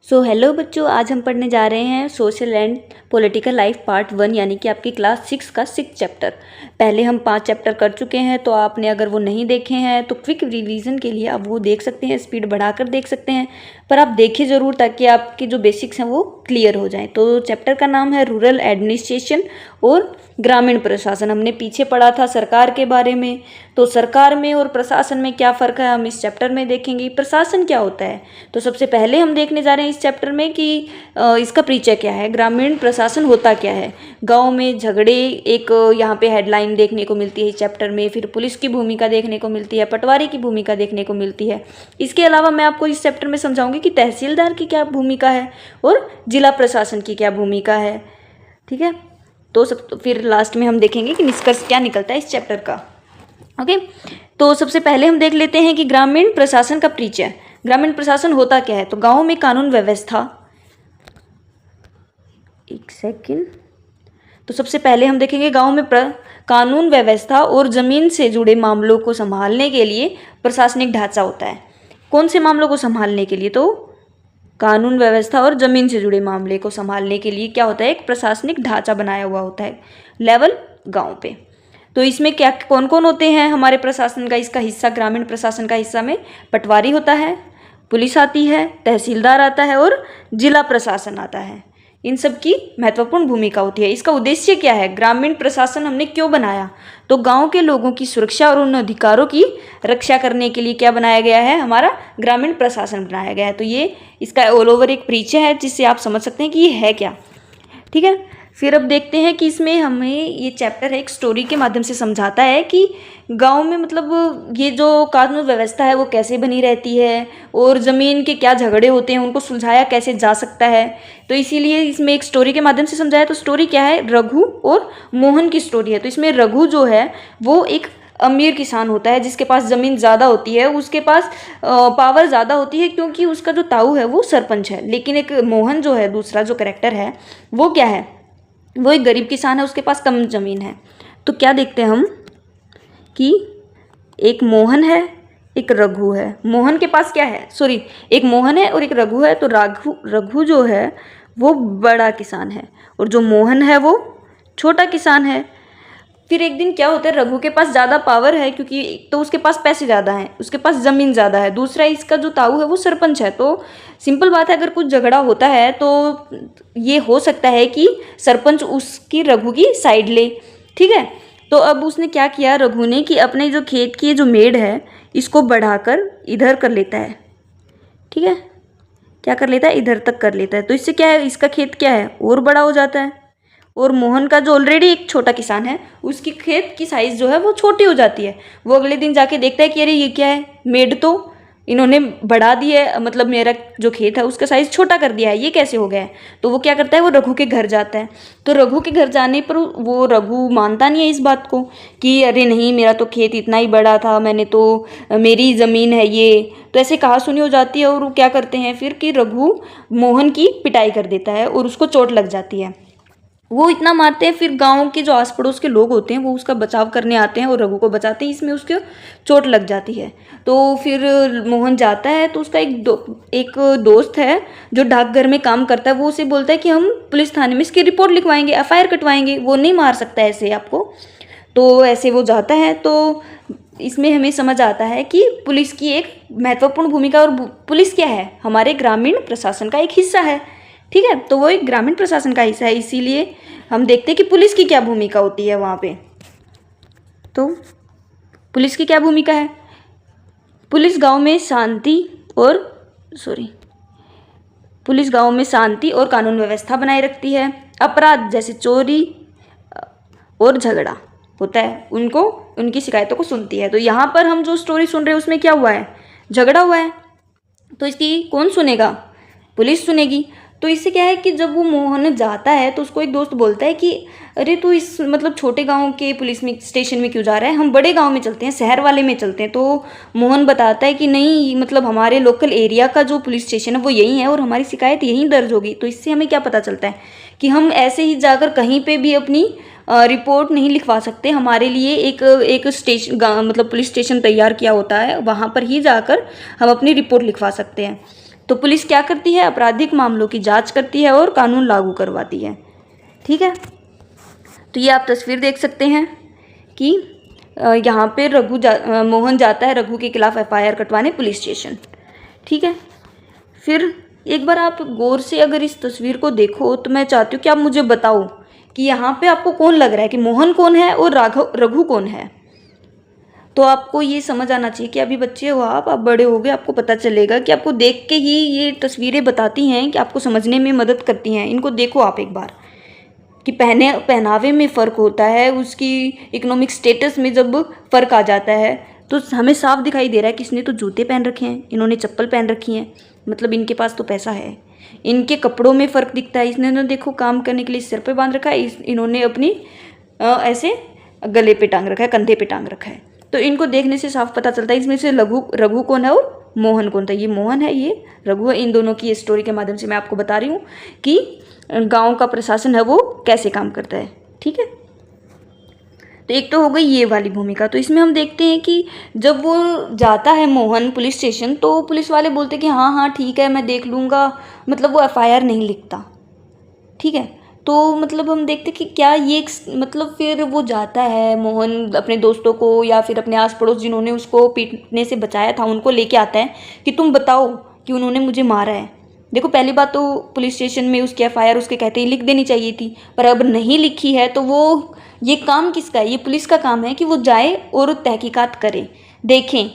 Hello बच्चों, आज हम पढ़ने जा रहे हैं social and political life part 1 यानी कि आपकी क्लास 6 का 6 चैप्टर। पहले हम 5 चैप्टर कर चुके हैं, तो आपने अगर वो नहीं देखे हैं तो क्विक रिवीजन के लिए आप वो देख सकते हैं, स्पीड बढ़ाकर देख सकते हैं, पर आप देखिए ज़रूर ताकि आपके जो बेसिक्स हैं वो क्लियर हो जाएं। तो चैप्टर का नाम है रूरल एडमिनिस्ट्रेशन और ग्रामीण प्रशासन। हमने पीछे पढ़ा था सरकार के बारे में, तो सरकार में और प्रशासन में क्या फ़र्क है हम इस चैप्टर में देखेंगे। प्रशासन क्या होता है, तो सबसे पहले हम देखने जा रहे हैं इस चैप्टर में कि इसका परिचय क्या है, ग्रामीण प्रशासन होता क्या है। गांव में झगड़े एक यहाँ पे हेडलाइन देखने को मिलती है इस चैप्टर में, फिर पुलिस की भूमिका देखने को मिलती है, पटवारी की भूमिका देखने को मिलती है। इसके अलावा मैं आपको इस चैप्टर में समझाऊंगी कि तहसीलदार की क्या भूमिका है और जिला प्रशासन की क्या भूमिका है। ठीक है, तो फिर लास्ट में हम देखेंगे कि निष्कर्ष क्या निकलता है इस चैप्टर का। ओके, तो सबसे पहले हम देख लेते हैं कि ग्रामीण प्रशासन का परिचय। ग्रामीण प्रशासन होता क्या है, तो गांव में कानून व्यवस्था, एक सेकंड, तो सबसे पहले हम देखेंगे गांव में कानून व्यवस्था और जमीन से जुड़े मामलों को संभालने के लिए प्रशासनिक ढांचा होता है। कौन से मामलों को संभालने के लिए, तो कानून व्यवस्था और जमीन से जुड़े मामले को संभालने के लिए क्या होता है, एक प्रशासनिक ढांचा बनाया हुआ होता है लेवल गांव पे। तो इसमें क्या कौन कौन होते हैं हमारे प्रशासन का, इसका हिस्सा, ग्रामीण प्रशासन का हिस्सा में पटवारी होता है, पुलिस आती है, तहसीलदार आता है और जिला प्रशासन आता है। इन सब की महत्वपूर्ण भूमिका होती है। इसका उद्देश्य क्या है, ग्रामीण प्रशासन हमने क्यों बनाया, तो गांव के लोगों की सुरक्षा और उन अधिकारों की रक्षा करने के लिए क्या बनाया गया है, हमारा ग्रामीण प्रशासन बनाया गया है। तो ये इसका ऑल ओवर एक परिचय है जिससे आप समझ सकते हैं कि ये है क्या। ठीक है, फिर अब देखते हैं कि इसमें हमें ये चैप्टर है एक स्टोरी के माध्यम से समझाता है कि गांव में मतलब ये जो कानून व्यवस्था है वो कैसे बनी रहती है और ज़मीन के क्या झगड़े होते हैं उनको सुलझाया कैसे जा सकता है। तो इसीलिए इसमें एक स्टोरी के माध्यम से समझाया। तो स्टोरी क्या है, रघु और मोहन की स्टोरी है। तो इसमें रघु जो है वो एक अमीर किसान होता है जिसके पास ज़मीन ज़्यादा होती है, उसके पास पावर ज़्यादा होती है क्योंकि उसका जो ताऊ है वो सरपंच है। लेकिन एक मोहन जो है, दूसरा जो कैरेक्टर है वो क्या है, वो एक गरीब किसान है, उसके पास कम ज़मीन है। तो क्या देखते हैं हम कि एक मोहन है, एक रघु है। मोहन के पास क्या है, सॉरी, एक मोहन है और एक रघु है। तो रघु जो है वो बड़ा किसान है और जो मोहन है वो छोटा किसान है। फिर एक दिन क्या होता है, रघु के पास ज़्यादा पावर है क्योंकि तो उसके पास पैसे ज़्यादा हैं, उसके पास ज़मीन ज़्यादा है, दूसरा इसका जो ताऊ है वो सरपंच है। तो सिंपल बात है, अगर कुछ झगड़ा होता है तो ये हो सकता है कि सरपंच उसकी रघु की साइड ले। ठीक है, तो अब उसने क्या किया रघु ने कि अपने जो खेत की जो मेड़ है इसको बढ़ाकर इधर कर लेता है। ठीक है, क्या कर लेता है, इधर तक कर लेता है। तो इससे क्या है, इसका खेत क्या है और बड़ा हो जाता है और मोहन का जो ऑलरेडी एक छोटा किसान है उसकी खेत की साइज़ जो है वो छोटी हो जाती है। वो अगले दिन जाके देखता है कि अरे ये क्या है, मेड़ तो इन्होंने बढ़ा दी है, मतलब मेरा जो खेत है उसका साइज़ छोटा कर दिया है, ये कैसे हो गया है। तो वो क्या करता है, वो रघु के घर जाता है। तो रघु के घर जाने पर वो रघु मानता नहीं है इस बात को कि अरे नहीं, मेरा तो खेत इतना ही बड़ा था, मैंने तो, मेरी ज़मीन है ये। तो ऐसे कहासुनी हो जाती है और वो क्या करते हैं फिर कि रघु मोहन की पिटाई कर देता है और उसको चोट लग जाती है। वो इतना मारते हैं, फिर गांव के जो आस पड़ोस के लोग होते हैं वो उसका बचाव करने आते हैं और रघु को बचाते हैं। इसमें उसको चोट लग जाती है। तो फिर मोहन जाता है तो उसका एक दोस्त है जो डाकघर में काम करता है, वो उसे बोलता है कि हम पुलिस थाने में इसकी रिपोर्ट लिखवाएंगे, एफआईआर कटवाएंगे, वो नहीं मार सकता ऐसे आपको। तो ऐसे वो जाता है। तो इसमें हमें समझ आता है कि पुलिस की एक महत्वपूर्ण भूमिका, और पुलिस क्या है, हमारे ग्रामीण प्रशासन का एक हिस्सा है। ठीक है, तो वो एक ग्रामीण प्रशासन का हिस्सा है, इसीलिए हम देखते हैं कि पुलिस की क्या भूमिका होती है वहाँ पे। तो पुलिस की क्या भूमिका है, पुलिस गांव में शांति और कानून व्यवस्था बनाए रखती है। अपराध जैसे चोरी और झगड़ा होता है उनको, उनकी शिकायतों को सुनती है। तो यहाँ पर हम जो स्टोरी सुन रहे हैं उसमें क्या हुआ है, झगड़ा हुआ है। तो इसकी कौन सुनेगा, पुलिस सुनेगी। तो इससे क्या है कि जब वो मोहन जाता है तो उसको एक दोस्त बोलता है कि अरे तू इस मतलब छोटे गांव के पुलिस में स्टेशन में क्यों जा रहा है, हम बड़े गांव में चलते हैं, शहर वाले में चलते हैं। तो मोहन बताता है कि नहीं, मतलब हमारे लोकल एरिया का जो पुलिस स्टेशन है वो यही है और हमारी शिकायत यहीं दर्ज होगी। तो इससे हमें क्या पता चलता है कि हम ऐसे ही जाकर कहीं पर भी अपनी रिपोर्ट नहीं लिखवा सकते। हमारे लिए एक स्टेशन मतलब पुलिस स्टेशन तैयार किया होता है, वहाँ पर ही जाकर हम अपनी रिपोर्ट लिखवा सकते हैं। तो पुलिस क्या करती है? आपराधिक मामलों की जांच करती है और कानून लागू करवाती है। ठीक है, तो ये आप तस्वीर देख सकते हैं कि यहाँ पे मोहन जाता है रघु के खिलाफ FIR कटवाने पुलिस स्टेशन। ठीक है, फिर एक बार आप गौर से अगर इस तस्वीर को देखो तो मैं चाहती हूँ कि आप मुझे बताओ कि यहाँ पे आपको कौन लग रहा है, कि मोहन कौन है और रघु कौन है। तो आपको ये समझ आना चाहिए कि अभी बच्चे हो आप बड़े हो गए, आपको पता चलेगा कि आपको देख के ही ये तस्वीरें बताती हैं कि आपको समझने में मदद करती हैं। इनको देखो आप एक बार कि पहनावे में फ़र्क होता है, उसकी इकोनॉमिक स्टेटस में जब फ़र्क आ जाता है तो हमें साफ दिखाई दे रहा है कि इसने तो जूते पहन रखे हैं, इन्होंने चप्पल पहन रखी हैं, मतलब इनके पास तो पैसा है। इनके कपड़ों में फ़र्क दिखता है, इसने देखो काम करने के लिए सिर पे बांध रखा है, इन्होंने अपनी ऐसे गले पे टांग रखा है, कंधे पे टांग रखा है। तो इनको देखने से साफ पता चलता है इसमें से रघु कौन है और मोहन कौन था। ये मोहन है, ये रघु है। इन दोनों की स्टोरी के माध्यम से मैं आपको बता रही हूँ कि गांव का प्रशासन है वो कैसे काम करता है। ठीक है, तो एक तो हो गई ये वाली भूमिका। तो इसमें हम देखते हैं कि जब वो जाता है मोहन पुलिस स्टेशन तो पुलिस वाले बोलते हैं कि हाँ हाँ ठीक है मैं देख लूँगा, मतलब वो FIR नहीं लिखता। ठीक है, तो मतलब हम देखते कि क्या ये मतलब फिर वो जाता है मोहन अपने दोस्तों को या फिर अपने आस पड़ोस जिन्होंने उसको पीटने से बचाया था उनको लेके आता है कि तुम बताओ कि उन्होंने मुझे मारा है। देखो पहली बात तो पुलिस स्टेशन में उसकी FIR उसके कहते ही लिख देनी चाहिए थी, पर अब नहीं लिखी है तो वो ये काम किसका है? ये पुलिस का काम है कि वो जाए और तहकीकात करे, देखें।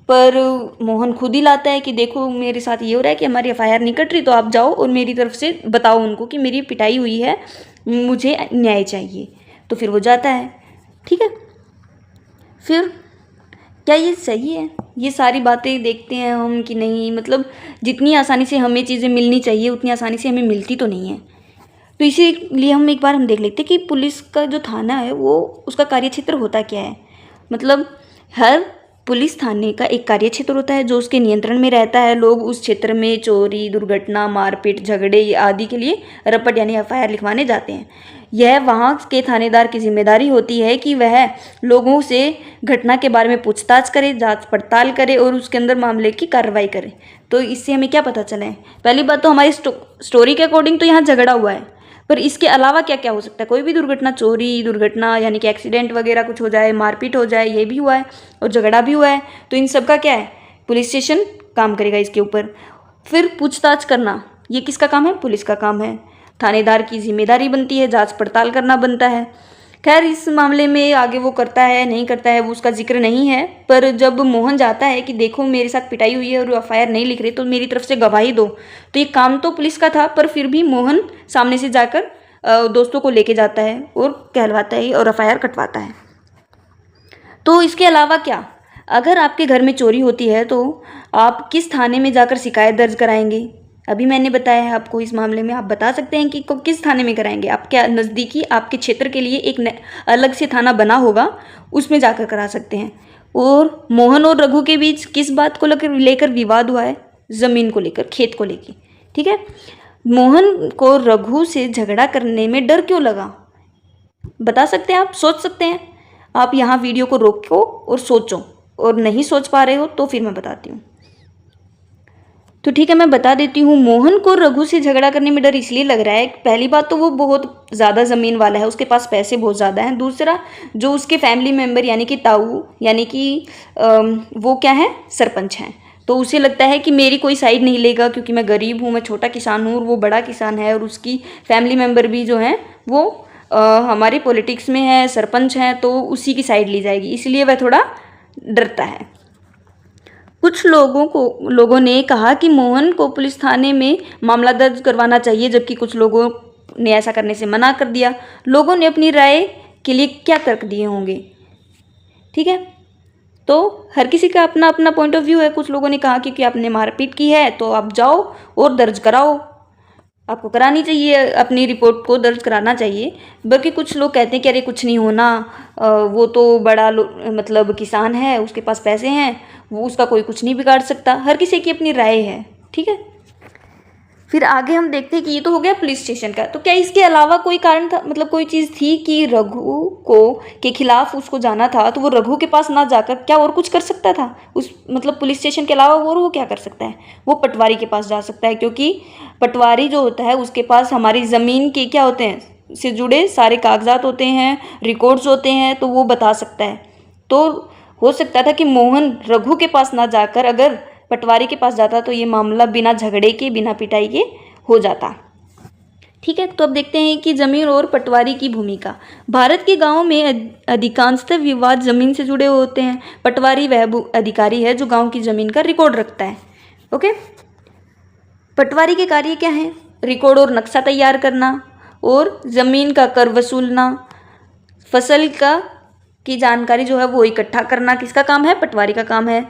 पर मोहन खुद ही लाता है कि देखो मेरे साथ ये हो रहा है कि हमारी FIR नहीं कट रही, तो आप जाओ और मेरी तरफ से बताओ उनको कि मेरी पिटाई हुई है, मुझे न्याय चाहिए। तो फिर वो जाता है। ठीक है, फिर क्या ये सही है? ये सारी बातें देखते हैं हम कि नहीं, मतलब जितनी आसानी से हमें चीज़ें मिलनी चाहिए उतनी आसानी से हमें मिलती तो नहीं है। तो इसीलिए हम देख लेते हैं कि पुलिस का जो थाना है वो उसका कार्यक्षेत्र होता क्या है। मतलब हर पुलिस थाने का एक कार्यक्षेत्र होता है जो उसके नियंत्रण में रहता है। लोग उस क्षेत्र में चोरी, दुर्घटना, मारपीट, झगड़े आदि के लिए रपट यानी FIR लिखवाने जाते हैं। यह वहाँ के थानेदार की जिम्मेदारी होती है कि वह लोगों से घटना के बारे में पूछताछ करे, जांच पड़ताल करे और उसके अंदर मामले की कार्रवाई करे। तो इससे हमें क्या पता चला है? पहली बात तो हमारी स्टोरी के अकॉर्डिंग तो यहाँ झगड़ा हुआ है, पर इसके अलावा क्या क्या हो सकता है? कोई भी दुर्घटना, चोरी दुर्घटना यानी कि एक्सीडेंट वगैरह कुछ हो जाए, मारपीट हो जाए, ये भी हुआ है और झगड़ा भी हुआ है। तो इन सब का क्या है? पुलिस स्टेशन काम करेगा इसके ऊपर। फिर पूछताछ करना, ये किसका काम है? पुलिस का काम है। थानेदार की जिम्मेदारी बनती है, जांच पड़ताल करना बनता है। खैर इस मामले में आगे वो करता है नहीं करता है वो उसका जिक्र नहीं है, पर जब मोहन जाता है कि देखो मेरे साथ पिटाई हुई है और FIR नहीं लिख रहे तो मेरी तरफ से गवाही दो, तो ये काम तो पुलिस का था, पर फिर भी मोहन सामने से जाकर दोस्तों को लेके जाता है और कहलवाता है और FIR कटवाता है। तो इसके अलावा क्या, अगर आपके घर में चोरी होती है तो आप किस थाने में जाकर शिकायत दर्ज कराएंगे? अभी मैंने बताया है आपको, इस मामले में आप बता सकते हैं कि किस थाने में कराएंगे। आपके नज़दीकी आपके क्षेत्र के लिए एक अलग से थाना बना होगा, उसमें जाकर करा सकते हैं। और मोहन और रघु के बीच किस बात को लेकर विवाद हुआ है? ज़मीन को लेकर, खेत को लेकर। ठीक है, मोहन को रघु से झगड़ा करने में डर क्यों लगा? बता सकते हैं आप? सोच सकते हैं आप? यहाँ वीडियो को रोको और सोचो, और नहीं सोच पा रहे हो तो फिर मैं बताती हूँ। तो ठीक है, मैं बता देती हूँ। मोहन को रघु से झगड़ा करने में डर इसलिए लग रहा है, पहली बात तो वो बहुत ज़्यादा ज़मीन वाला है, उसके पास पैसे बहुत ज़्यादा हैं। दूसरा, जो उसके फैमिली मेम्बर यानी कि ताऊ यानी कि वो क्या है, सरपंच हैं, तो उसे लगता है कि मेरी कोई साइड नहीं लेगा क्योंकि मैं गरीब हूँ, मैं छोटा किसान हूँ और वो बड़ा किसान है, और उसकी फैमिली मेम्बर भी जो हैं वो हमारे पॉलिटिक्स में है, सरपंच हैं, तो उसी की साइड ली जाएगी, इसलिए वह थोड़ा डरता है। कुछ लोगों ने कहा कि मोहन को पुलिस थाने में मामला दर्ज करवाना चाहिए, जबकि कुछ लोगों ने ऐसा करने से मना कर दिया। लोगों ने अपनी राय के लिए क्या तर्क दिए होंगे? ठीक है, तो हर किसी का अपना अपना पॉइंट ऑफ व्यू है। कुछ लोगों ने कहा कि आपने मारपीट की है तो आप जाओ और दर्ज कराओ, आपको करानी चाहिए, अपनी रिपोर्ट को दर्ज कराना चाहिए। बल्कि कुछ लोग कहते हैं कि अरे कुछ नहीं होना, वो तो बड़ा मतलब किसान है, उसके पास पैसे हैं, वो उसका कोई कुछ नहीं बिगाड़ सकता। हर किसी की अपनी राय है। ठीक है, फिर आगे हम देखते हैं कि ये तो हो गया पुलिस स्टेशन का। तो क्या इसके अलावा कोई कारण था, मतलब कोई चीज़ थी कि रघु को के खिलाफ उसको जाना था, तो वो रघु के पास ना जाकर क्या और कुछ कर सकता था उस, मतलब पुलिस स्टेशन के अलावा और वो क्या कर सकता है? वो पटवारी के पास जा सकता है, क्योंकि पटवारी जो होता है उसके पास हमारी ज़मीन के क्या होते हैं से जुड़े सारे कागजात होते हैं, रिकॉर्ड्स होते हैं, तो वो बता सकता है। तो हो सकता था कि मोहन रघु के पास ना जाकर अगर पटवारी के पास जाता तो ये मामला बिना झगड़े के, बिना पिटाई के हो जाता। ठीक है, तो अब देखते हैं कि जमीन और पटवारी की भूमिका। भारत के गांवों में अधिकांशतः विवाद जमीन से जुड़े होते हैं। पटवारी वह अधिकारी है जो गांव की जमीन का रिकॉर्ड रखता है। ओके, पटवारी के कार्य क्या है? रिकॉर्ड और नक्शा तैयार करना और जमीन का कर वसूलना, फसल की जानकारी जो है वो इकट्ठा करना किसका काम है? पटवारी का काम है।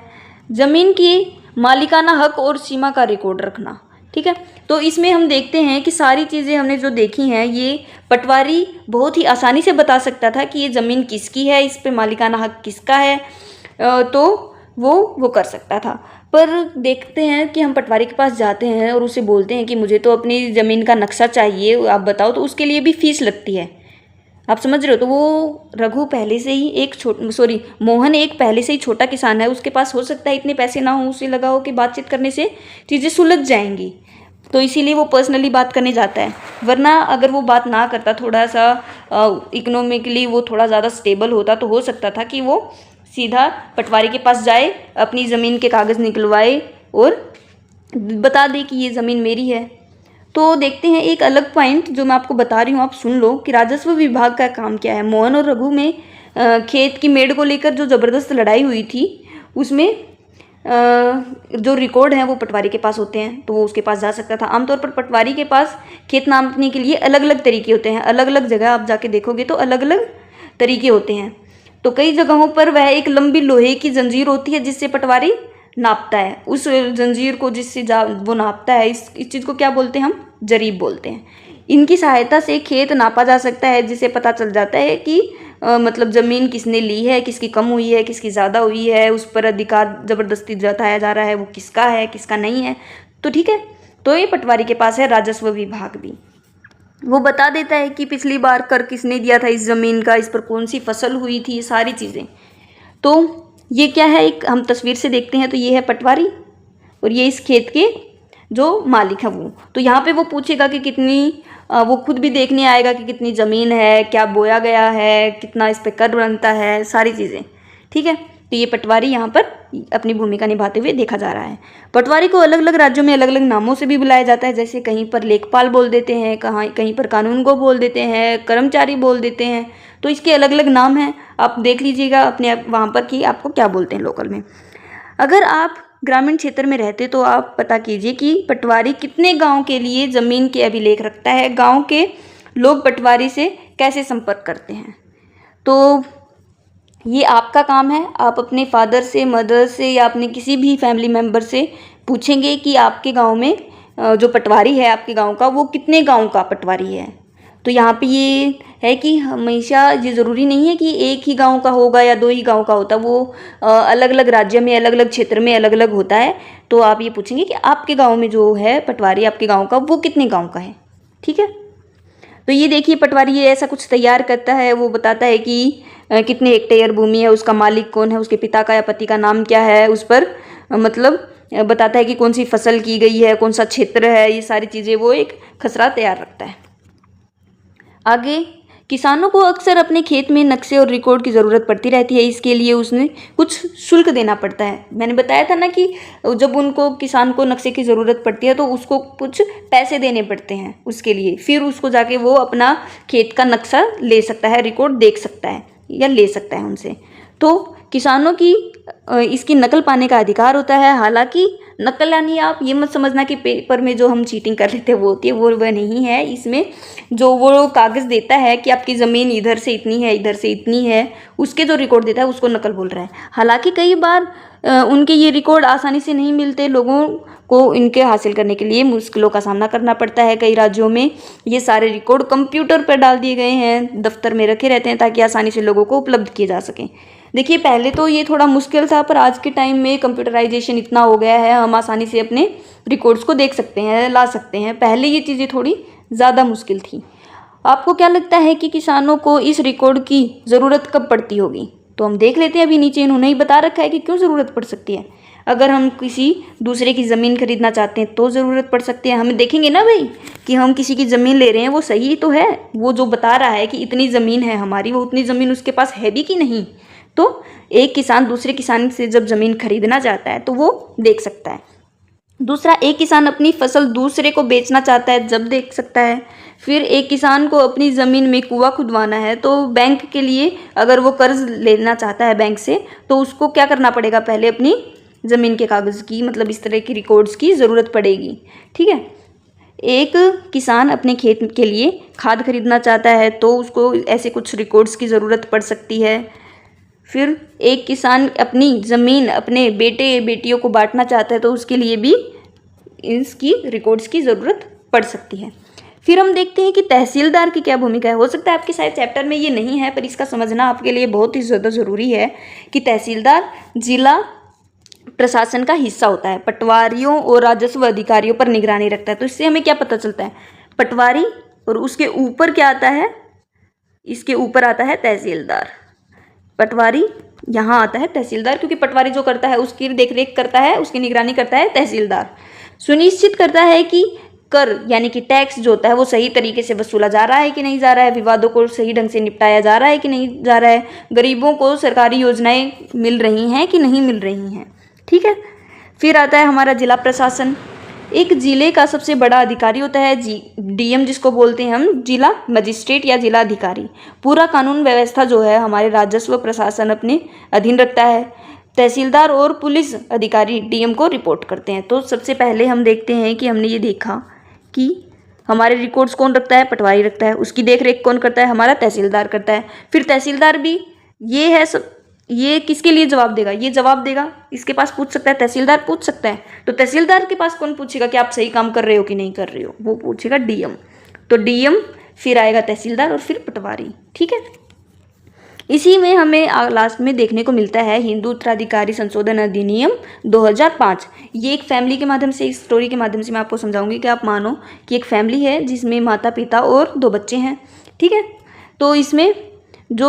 जमीन की मालिकाना हक और सीमा का रिकॉर्ड रखना। ठीक है, तो इसमें हम देखते हैं कि सारी चीज़ें हमने जो देखी हैं ये पटवारी बहुत ही आसानी से बता सकता था कि ये ज़मीन किसकी है, इस पे मालिकाना हक किसका है, तो वो कर सकता था। पर देखते हैं कि हम पटवारी के पास जाते हैं और उसे बोलते हैं कि मुझे तो अपनी ज़मीन का नक्शा चाहिए, आप बताओ, तो उसके लिए भी फीस लगती है। आप समझ रहे हो? तो वो रघु पहले से ही मोहन एक पहले से ही छोटा किसान है, उसके पास हो सकता है इतने पैसे ना हो, उसे लगा हो कि बातचीत करने से चीज़ें सुलझ जाएंगी, तो इसीलिए वो पर्सनली बात करने जाता है। वरना अगर वो बात ना करता, थोड़ा सा इकोनॉमिकली वो थोड़ा ज़्यादा स्टेबल होता, तो हो सकता था कि वो सीधा पटवारी के पास जाए, अपनी ज़मीन के कागज़ निकलवाए और बता दे कि ये ज़मीन मेरी है। तो देखते हैं एक अलग पॉइंट जो मैं आपको बता रही हूँ, आप सुन लो कि राजस्व विभाग का काम क्या है। मोहन और रघु में खेत की मेड़ को लेकर जो ज़बरदस्त लड़ाई हुई थी, उसमें जो रिकॉर्ड हैं वो पटवारी के पास होते हैं, तो वो उसके पास जा सकता था। आमतौर पर पटवारी के पास खेत नापने के लिए अलग अलग तरीके होते हैं, अलग अलग जगह आप जाके देखोगे तो अलग अलग तरीके होते हैं। तो कई जगहों पर वह एक लंबी लोहे की जंजीर होती है जिससे पटवारी नापता है, उस जंजीर को जिससे वो नापता है, इस चीज़ को क्या बोलते हैं? हम जरीब बोलते हैं। इनकी सहायता से खेत नापा जा सकता है, जिससे पता चल जाता है कि मतलब ज़मीन किसने ली है, किसकी कम हुई है, किसकी ज़्यादा हुई है, उस पर अधिकार ज़बरदस्ती जताया जा रहा है, वो किसका है, किसका नहीं है। तो ठीक है, तो ये पटवारी के पास है। राजस्व विभाग भी वो बता देता है कि पिछली बार कर किसने दिया था इस ज़मीन का, इस पर कौन सी फसल हुई थी, सारी चीज़ें। तो ये क्या है, एक हम तस्वीर से देखते हैं, तो ये है पटवारी और ये इस खेत के जो मालिक है वो। तो यहाँ पे वो पूछेगा कि कितनी, वो खुद भी देखने आएगा कि कितनी ज़मीन है, क्या बोया गया है, कितना इस पे कर बनता है, सारी चीज़ें। ठीक है, तो ये पटवारी यहाँ पर अपनी भूमिका निभाते हुए देखा जा रहा है। पटवारी को अलग अलग राज्यों में अलग अलग नामों से भी बुलाया जाता है, जैसे कहीं पर लेखपाल बोल देते हैं, कहीं पर कानूनगो बोल देते हैं, कर्मचारी बोल देते हैं। तो इसके अलग अलग नाम हैं, आप देख लीजिएगा अपने वहाँ पर कि आपको क्या बोलते हैं लोकल में। अगर आप ग्रामीण क्षेत्र में रहते तो आप पता कीजिए कि पटवारी कितने गांव के लिए ज़मीन के अभिलेख रखता है, गांव के लोग पटवारी से कैसे संपर्क करते हैं। तो ये आपका काम है, आप अपने फादर से, मदर से या अपने किसी भी फैमिली मेम्बर से पूछेंगे कि आपके गांव में जो पटवारी है आपके गांव का, वो कितने गांव का पटवारी है। तो यहाँ पे ये है कि हमेशा ये ज़रूरी नहीं है कि एक ही गांव का होगा या दो ही गांव का होता, वो अलग अलग राज्य में, अलग अलग क्षेत्र में अलग अलग होता है। तो आप ये पूछेंगे कि आपके गांव में जो है पटवारी आपके गांव का, वो कितने गांव का है। ठीक है, तो ये देखिए पटवारी ये ऐसा कुछ तैयार करता है, वो बताता है कि कितने हेक्टेयर भूमि है, उसका मालिक कौन है, उसके पिता का या पति का नाम क्या है, उस पर मतलब बताता है कि कौन सी फसल की गई है, कौन सा क्षेत्र है, ये सारी चीज़ें वो एक खसरा तैयार रखता है। आगे किसानों को अक्सर अपने खेत में नक्शे और रिकॉर्ड की ज़रूरत पड़ती रहती है, इसके लिए उसने कुछ शुल्क देना पड़ता है। मैंने बताया था ना कि जब उनको किसान को नक्शे की ज़रूरत पड़ती है तो उसको कुछ पैसे देने पड़ते हैं उसके लिए, फिर उसको जाके वो अपना खेत का नक्शा ले सकता है, रिकॉर्ड देख सकता है या ले सकता है उनसे। तो किसानों की इसकी नकल पाने का अधिकार होता है। हालांकि नकल यानी आप ये मत समझना कि पेपर में जो हम चीटिंग कर लेते हैं वो होती है, वो वह नहीं है। इसमें जो वो कागज़ देता है कि आपकी ज़मीन इधर से इतनी है, इधर से इतनी है, उसके जो रिकॉर्ड देता है उसको नकल बोल रहा है। हालांकि कई बार उनके ये रिकॉर्ड आसानी से नहीं मिलते, लोगों को इनके हासिल करने के लिए मुश्किलों का सामना करना पड़ता है। कई राज्यों में ये सारे रिकॉर्ड कंप्यूटर पर डाल दिए गए हैं, दफ्तर में रखे रहते हैं ताकि आसानी से लोगों को उपलब्ध किए जा सकें। देखिए पहले तो ये थोड़ा मुश्किल था, पर आज के टाइम में कंप्यूटराइजेशन इतना हो गया है, हम आसानी से अपने रिकॉर्ड्स को देख सकते हैं, ला सकते हैं। पहले ये चीज़ें थोड़ी ज़्यादा मुश्किल थी। आपको क्या लगता है कि किसानों को इस रिकॉर्ड की ज़रूरत कब पड़ती होगी? तो हम देख लेते हैं, अभी नीचे इन्होंने ही बता रखा है कि क्यों ज़रूरत पड़ सकती है। अगर हम किसी दूसरे की ज़मीन खरीदना चाहते हैं तो ज़रूरत पड़ सकती है। हम देखेंगे ना भाई कि हम किसी की ज़मीन ले रहे हैं, वो सही तो है, वो जो बता रहा है कि इतनी ज़मीन है हमारी, वो उतनी ज़मीन उसके पास है भी कि नहीं। तो एक किसान दूसरे किसान से जब ज़मीन खरीदना चाहता है तो वो देख सकता है। दूसरा, एक किसान अपनी फसल दूसरे को बेचना चाहता है जब देख सकता है। फिर एक किसान को अपनी ज़मीन में कुआं खुदवाना है तो बैंक के लिए अगर वो कर्ज लेना चाहता है बैंक से, तो उसको क्या करना पड़ेगा, पहले अपनी ज़मीन के कागज़ की, मतलब इस तरह की रिकॉर्ड्स की ज़रूरत पड़ेगी। ठीक है। एक किसान अपने खेत के लिए खाद खरीदना चाहता है तो उसको ऐसे कुछ रिकॉर्ड्स की ज़रूरत पड़ सकती है। फिर एक किसान अपनी ज़मीन अपने बेटे बेटियों को बांटना चाहता है तो उसके लिए भी इसकी रिकॉर्ड्स की ज़रूरत पड़ सकती है। फिर हम देखते हैं कि तहसीलदार की क्या भूमिका है। हो सकता है आपके शायद चैप्टर में ये नहीं है, पर इसका समझना आपके लिए बहुत ही ज़्यादा ज़रूरी है कि तहसीलदार जिला प्रशासन का हिस्सा होता है, पटवारियों और राजस्व अधिकारियों पर निगरानी रखता है। तो इससे हमें क्या पता चलता है, पटवारी और उसके ऊपर क्या आता है, इसके ऊपर आता है तहसीलदार। पटवारी यहाँ आता है तहसीलदार, क्योंकि पटवारी जो करता है उसकी देखरेख करता है, उसकी निगरानी करता है तहसीलदार। सुनिश्चित करता है कि कर यानी कि टैक्स जो होता है वो सही तरीके से वसूला जा रहा है कि नहीं जा रहा है, विवादों को सही ढंग से निपटाया जा रहा है कि नहीं जा रहा है, गरीबों को सरकारी योजनाएं मिल रही हैं कि नहीं मिल रही हैं। ठीक है। फिर आता है हमारा जिला प्रशासन। एक जिले का सबसे बड़ा अधिकारी होता है डीएम, जिसको बोलते हैं हम जिला मजिस्ट्रेट या जिला अधिकारी। पूरा कानून व्यवस्था जो है हमारे राजस्व प्रशासन अपने अधीन रखता है। तहसीलदार और पुलिस अधिकारी डीएम को रिपोर्ट करते हैं। तो सबसे पहले हम देखते हैं कि हमने ये देखा कि हमारे रिकॉर्ड्स कौन रखता है, पटवारी रखता है, उसकी देख रेख कौन करता है, हमारा तहसीलदार करता है। फिर तहसीलदार भी ये है सब, ये किसके लिए जवाब देगा, ये जवाब देगा, इसके पास पूछ सकता है, तहसीलदार पूछ सकता है। तो तहसीलदार के पास कौन पूछेगा कि आप सही काम कर रहे हो कि नहीं कर रहे हो, वो पूछेगा डीएम। तो डीएम, फिर आएगा तहसीलदार और फिर पटवारी। ठीक है। इसी में हमें लास्ट में देखने को मिलता है हिंदू उत्तराधिकारी संशोधन अधिनियम 2005। ये एक फैमिली के माध्यम से, इस स्टोरी के माध्यम से मैं आपको समझाऊंगी कि आप मानो कि एक फैमिली है जिसमें माता पिता और 2 बच्चे हैं। ठीक है। तो इसमें जो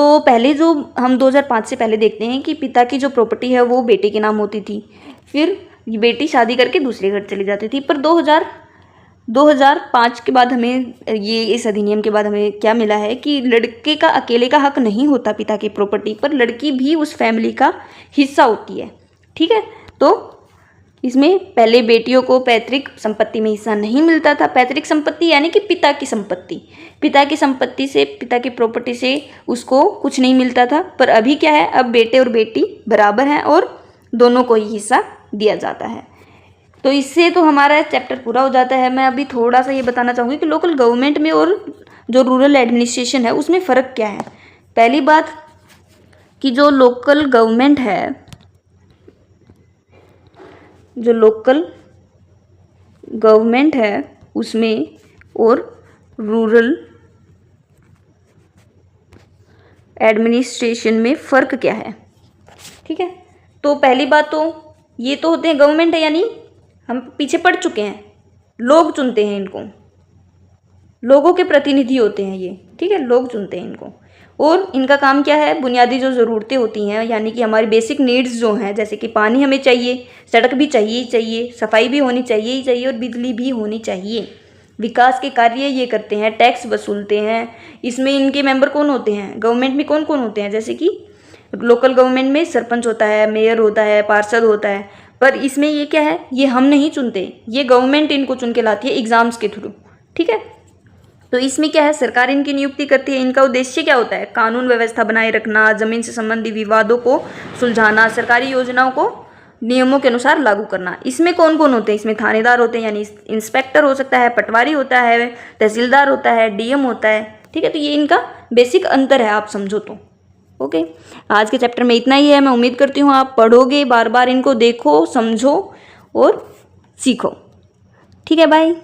हम 2005 से पहले देखते हैं कि पिता की जो प्रॉपर्टी है वो बेटे के नाम होती थी, फिर बेटी शादी करके दूसरे घर चली जाती थी। पर 2005 के बाद हमें ये, इस अधिनियम के बाद हमें क्या मिला है कि लड़के का अकेले का हक नहीं होता पिता की प्रॉपर्टी पर, लड़की भी उस फैमिली का हिस्सा होती है। ठीक है। तो इसमें पहले बेटियों को पैतृक संपत्ति में हिस्सा नहीं मिलता था। पैतृक संपत्ति यानी कि पिता की संपत्ति, पिता की संपत्ति से, पिता की प्रॉपर्टी से उसको कुछ नहीं मिलता था। पर अभी क्या है, अब बेटे और बेटी बराबर हैं और दोनों को ही हिस्सा दिया जाता है। तो इससे तो हमारा चैप्टर पूरा हो जाता है। मैं अभी थोड़ा सा ये बताना चाहूँगी कि लोकल गवर्नमेंट में और जो रूरल एडमिनिस्ट्रेशन है उसमें फ़र्क क्या है। पहली बात कि जो लोकल गवर्नमेंट है, जो लोकल गवर्नमेंट है उसमें और रूरल एडमिनिस्ट्रेशन में फ़र्क क्या है। ठीक है। तो पहली बात तो ये तो होते हैं गवर्नमेंट है, यानी हम पीछे पड़ चुके हैं, लोग चुनते हैं इनको, लोगों के प्रतिनिधि होते हैं ये। ठीक है। लोग चुनते हैं इनको और इनका काम क्या है, बुनियादी जो ज़रूरतें होती हैं यानी कि हमारी बेसिक नीड्स जो हैं, जैसे कि पानी हमें चाहिए, सड़क भी चाहिए ही चाहिए, सफाई भी होनी चाहिए ही चाहिए और बिजली भी होनी चाहिए। विकास के कार्य ये करते हैं, टैक्स वसूलते हैं। इसमें इनके मेंबर कौन होते हैं, गवर्नमेंट में कौन कौन होते हैं, जैसे कि लोकल गवर्नमेंट में सरपंच होता है, मेयर होता है, पार्षद होता है। पर इसमें ये क्या है, ये हम नहीं चुनते, ये गवर्नमेंट इनको चुन के लाती है एग्जाम्स के थ्रू। ठीक है। तो इसमें क्या है, सरकार इनकी नियुक्ति करती है। इनका उद्देश्य क्या होता है, कानून व्यवस्था बनाए रखना, जमीन से संबंधित विवादों को सुलझाना, सरकारी योजनाओं को नियमों के अनुसार लागू करना। इसमें कौन कौन होते हैं, इसमें थानेदार होते हैं यानी इंस्पेक्टर हो सकता है, पटवारी होता है, तहसीलदार होता है, डीएम होता है। ठीक है। तो ये इनका बेसिक अंतर है, आप समझो तो। ओके। आज के चैप्टर में इतना ही है। मैं उम्मीद करती हूँ आप पढ़ोगे, बार बार इनको देखो, समझो और सीखो। ठीक है। बाय।